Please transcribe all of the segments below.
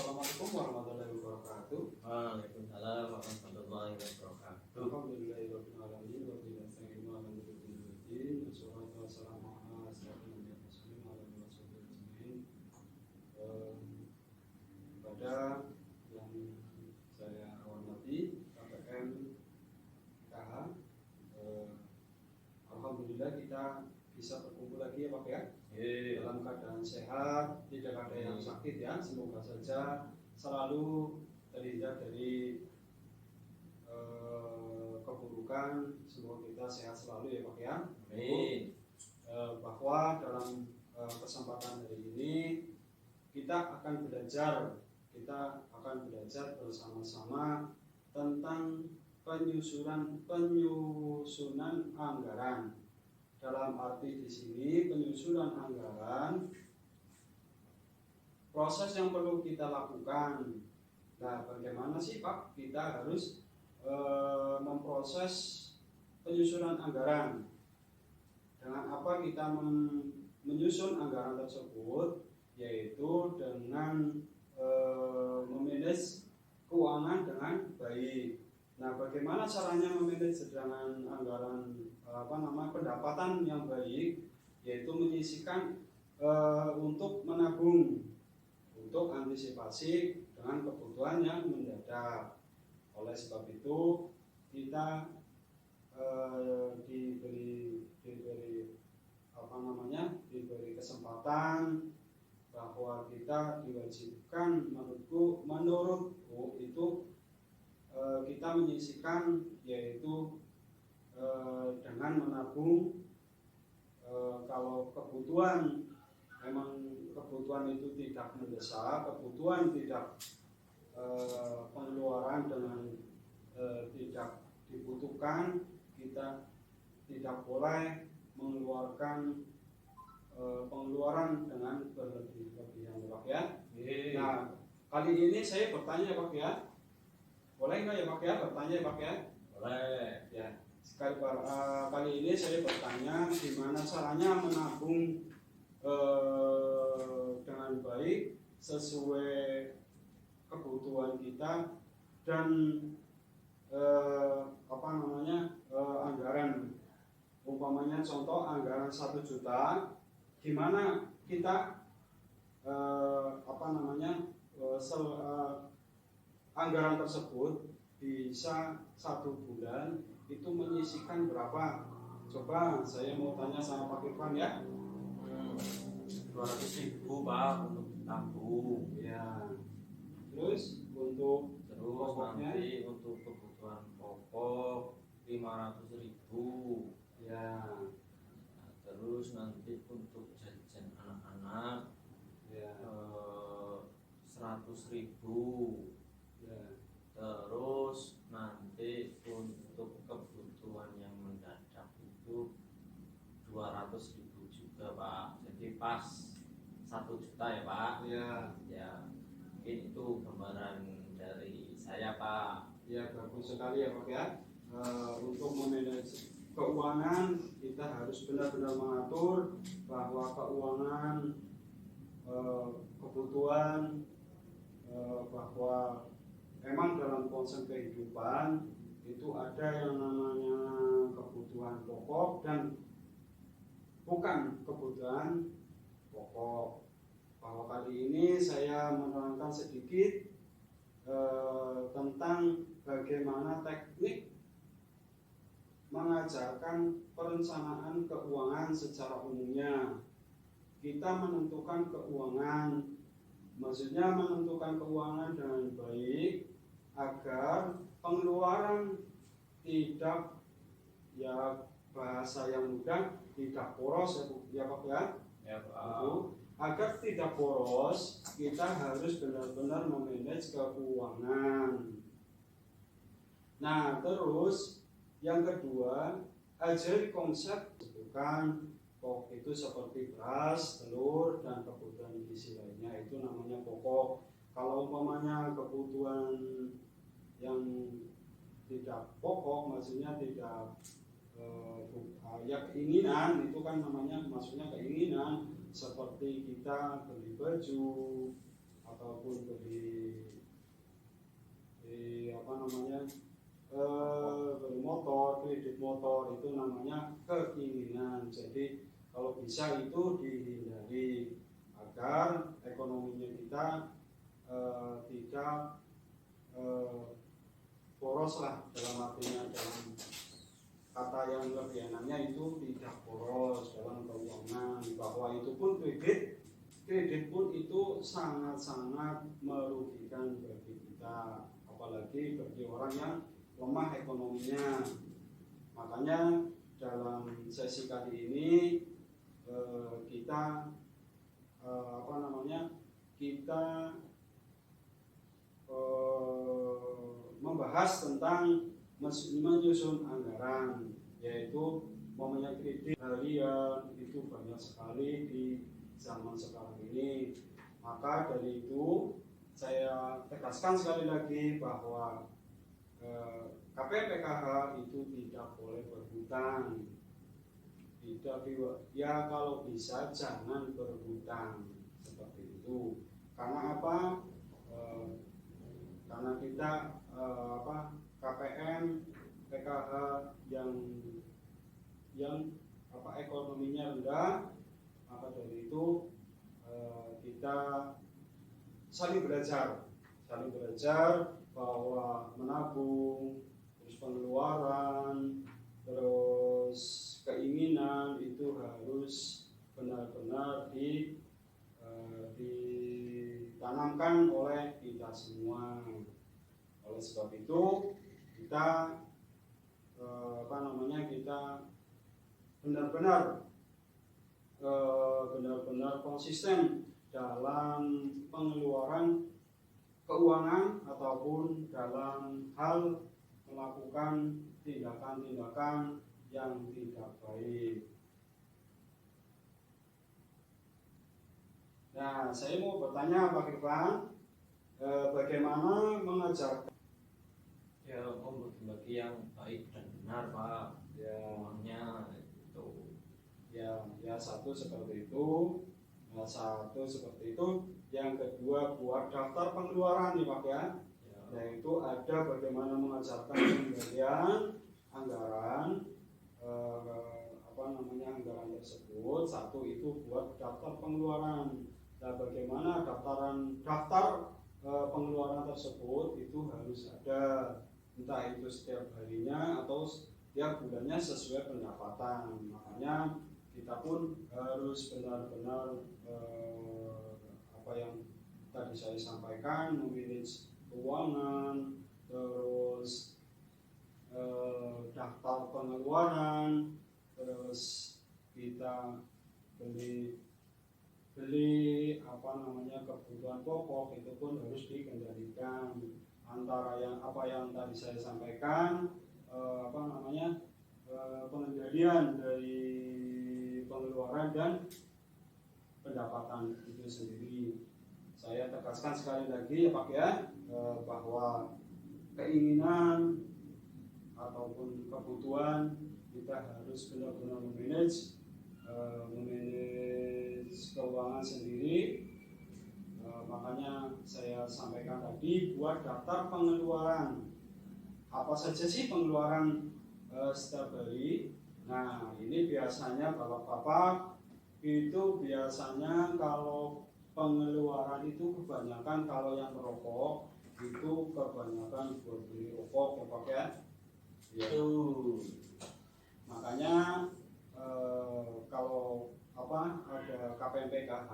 Assalamualaikum warahmatullahi wabarakatuh. Waalaikumsalam warahmatullahi wabarakatuh. Alhamdulillahirabbil alamin wa bihi nasta'inu ala umuri din. Wassalatu wassalamu ala asyrofil anbiya'i wassalamu ala rasulil ajmain. Pada yang saya hormati KPM KH, alhamdulillah kita bisa berkumpul lagi ya Pak ya. Dalam keadaan sehat, tidak ada yang sakit ya. Semoga saja selalu terhindar dari keburukan. Semoga kita sehat selalu ya Pak ya. Amin. Bahwa dalam kesempatan hari ini kita akan belajar bersama-sama tentang penyusunan anggaran. Dalam arti di sini penyusunan anggaran, proses yang perlu kita lakukan. Nah, bagaimana sih Pak kita harus memproses penyusunan anggaran? Dengan apa kita menyusun anggaran tersebut? Yaitu dengan memanage keuangan dengan baik. Nah, bagaimana caranya memanage dengan anggaran pendapatan yang baik? Yaitu menyisihkan untuk menabung, untuk antisipasi dengan kebutuhan yang mendadak. Oleh sebab itu kita diberi kesempatan bahwa kita diwajibkan menurutku itu kita menyisihkan, yaitu dengan menabung. Kalau kebutuhan itu tidak mendesak, kebutuhan tidak pengeluaran dengan tidak dibutuhkan, kita tidak boleh mengeluarkan pengeluaran dengan berlebihan Pak ya. Nah, kali ini saya bertanya Pak ya, boleh nggak ya Pak ya bertanya Pak ya? Boleh. Ya. Kali ini saya bertanya gimana caranya menabung dengan baik sesuai kebutuhan kita dan anggaran. Umpamanya contoh anggaran 1 juta, gimana kita anggaran tersebut bisa 1 bulan itu menyisihkan berapa? Coba saya mau tanya sama Pak Irfan ya. 200.000 Pak untuk tabung. Ya. Terus pokoknya nanti untuk kebutuhan pokok 500.000. Ya. Nah, terus nanti untuk jajan anak-anak Ya. 100.000. Ya. Terus nanti untuk kebutuhan yang mendadak itu 200.000 juga Pak. Jadi pas 1 juta ya Pak. Ya. Ya, mungkin itu gambaran dari saya Pak. Ya, bagus sekali ya Pak ya. Untuk memanage keuangan kita harus benar-benar mengatur bahwa keuangan kebutuhan bahwa memang dalam konsep kehidupan itu ada yang namanya kebutuhan pokok dan bukan kebutuhan pokok. Bahwa kali ini saya menerangkan sedikit tentang bagaimana teknik mengajarkan perencanaan keuangan secara umumnya. Kita menentukan keuangan, maksudnya menentukan keuangan dengan baik agar pengeluaran tidak, ya bahasa yang mudah, tidak boros ya Pak ya. Ya Pak. Agar tidak boros, kita harus benar-benar memanage keuangan. Nah, terus yang kedua, ajari konsep bukan pokok itu seperti beras, telur, dan kebutuhan gizi lainnya, itu namanya pokok. Kalau umpamanya kebutuhan yang tidak pokok, maksudnya tidak ya keinginan, itu kan namanya maksudnya keinginan, seperti kita beli baju ataupun beli faktor itu namanya keinginan. Jadi kalau bisa itu dihindari agar ekonominya kita tidak boros lah, dalam artinya dalam kata yang lebih enaknya itu tidak boros dalam keuangan, bahwa itu pun kredit pun itu sangat-sangat merugikan bagi kita, apalagi bagi orang yang lemah ekonominya. Makanya dalam sesi kali ini kita membahas tentang menyusun anggaran, yaitu momennya kredit harian itu banyak sekali di zaman sekarang ini. Maka dari itu saya tegaskan sekali lagi bahwa KPPKH itu tidak boleh berhutang. Ya kalau bisa jangan berhutang seperti itu. Karena apa? Karena kita KPM PKH yang ekonominya rendah, maka dari itu kita saling belajar bahwa menabung, terus pengeluaran, terus keinginan itu harus benar-benar ditanamkan oleh kita semua. Oleh sebab itu kita kita benar-benar konsisten dalam pengeluaran keuangan ataupun dalam hal melakukan tindakan-tindakan yang tidak baik. Nah, saya mau bertanya Pak Irfan, bagaimana mengajarkan Ya, bagi yang baik dan benar, Pak. Uangnya itu. Ya satu seperti itu. Yang kedua buat daftar pengeluaran nih Pak ya. Yaitu ada bagaimana mengajarkan pembagian anggaran anggaran tersebut. Satu itu buat daftar pengeluaran. Nah, bagaimana daftar pengeluaran tersebut itu harus ada, entah itu setiap harinya atau setiap bulannya sesuai pendapatan. Makanya kita pun harus benar-benar apa yang tadi saya sampaikan, memanage keuangan, terus daftar pengeluaran, terus kita beli kebutuhan pokok itu pun harus dikendalikan. Antara yang tadi saya sampaikan, pengendalian dari pengeluaran dan pendapatan itu sendiri. Saya tegaskan sekali lagi ya Pak ya, bahwa keinginan ataupun kebutuhan kita harus benar-benar memanage keuangan sendiri. Makanya saya sampaikan tadi, buat daftar pengeluaran. Apa saja sih pengeluaran setiap hari? Nah, ini biasanya Bapak-bapak itu biasanya kalau pengeluaran itu kebanyakan, kalau yang merokok itu kebanyakan buat beli rokok ya Pak ya. Itu makanya kalau ada KPM PKH,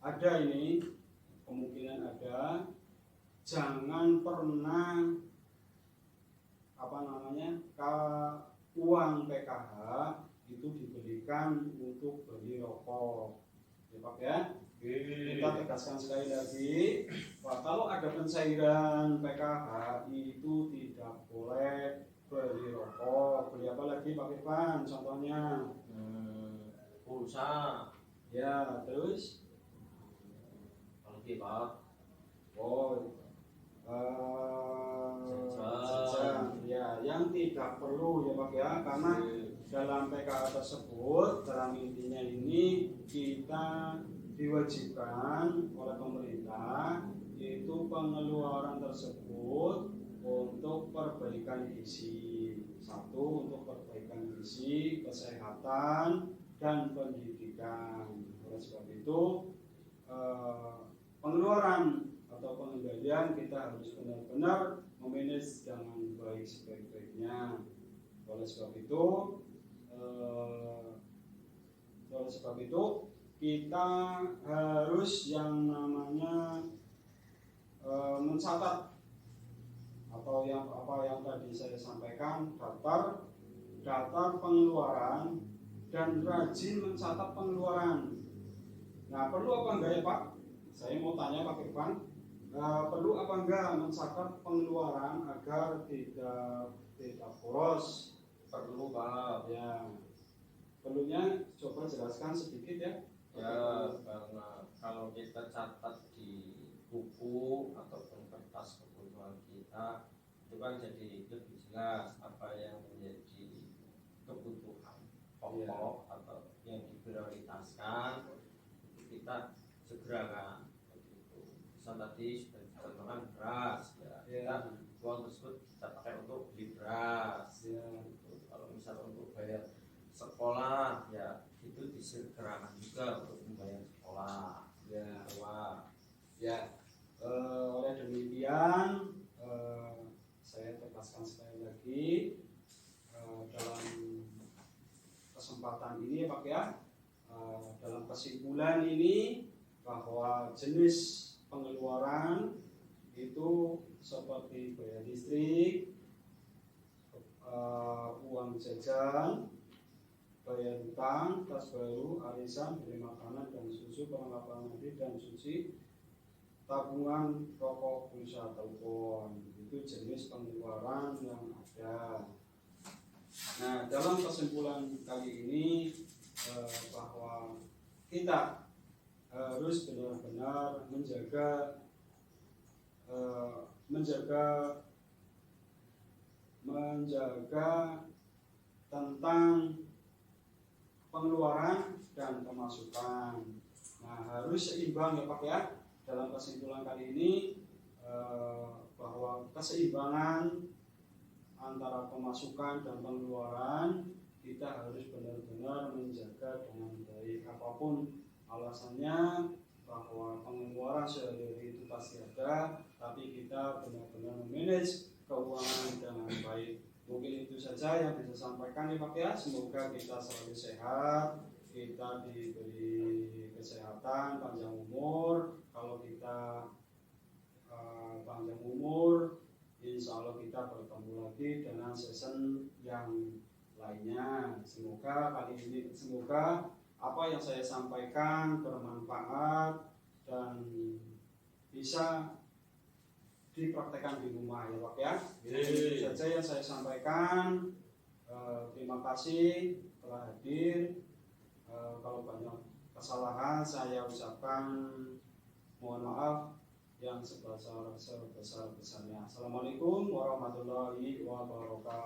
ada ini kemungkinan ada, jangan pernah uang PKH itu diberikan untuk beli rokok ya Pak ya. Kita tegaskan sekali lagi, Pak, kalau ada pencairan PKH itu tidak boleh beli rokok. Beli apa lagi Pak Irfan contohnya? Pulsa. Ya, terus Apalagi Pak? Jajan. Ya, yang tidak perlu ya Pak ya, karena dalam PKH tersebut, dalam intinya ini kita diwajibkan oleh pemerintah, yaitu pengeluaran tersebut untuk perbaikan gizi. Satu, untuk perbaikan gizi, kesehatan, dan pendidikan. Oleh sebab itu, pengeluaran atau pengendalian kita harus benar-benar memanage dengan baik sebaik-baiknya. Oleh sebab itu kita harus yang namanya mencatat atau apa yang tadi saya sampaikan, daftar pengeluaran dan rajin mencatat pengeluaran. Nah, perlu apa enggak ya Pak? Saya mau tanya Pak Irfan, perlu apa enggak mencatat pengeluaran agar tidak boros? Perlu Pak. Ya, perlunya coba jelaskan sedikit ya. Ya, karena kalau kita catat di buku ataupun kertas kebutuhan kita, itu kan jadi lebih jelas apa yang menjadi kebutuhan pokok atau yang diprioritaskan, itu kita segera kan begitu. Misal tadi sudah dicontohkan beras, ya kita uang tersebut kita pakai untuk beli beras. Gitu. Kalau misal untuk bayar sekolah, ya itu disegerakan juga untuk membayar sekolah. Oleh demikian, saya tegaskan sekali lagi dalam kesempatan ini Pak ya, dalam kesimpulan ini bahwa jenis pengeluaran itu seperti bayar listrik, uang jajan, bayar hutang, tas baru, arisan, beli makanan dan susu, perlengkapan mandi dan cuci, tabungan, rokok, pulsa, telepon. Itu jenis pengeluaran yang ada. Nah, dalam kesimpulan kali ini bahwa kita harus benar-benar menjaga tentang pengeluaran dan pemasukan. Nah, harus seimbang ya Pak ya. Dalam kesimpulan kali ini bahwa keseimbangan antara pemasukan dan pengeluaran kita harus benar-benar menjaga dengan baik. Apapun alasannya, bahwa pengeluaran sehari-hari itu pasti ada, tapi kita benar-benar memanage keuangan dengan baik. Mungkin itu saja yang bisa sampaikan ya Pak ya. Semoga kita selalu sehat, kita diberi kesehatan, panjang umur. Kalau kita panjang umur, insya Allah kita bertemu lagi dengan season yang lainnya. Semoga apa yang saya sampaikan bermanfaat dan bisa dipraktekkan di rumah ya Pak ya. Itu saja yang saya sampaikan. Terima kasih telah hadir. Kalau banyak kesalahan saya ucapkan mohon maaf yang sebesar-besarnya. Assalamualaikum warahmatullahi wabarakatuh.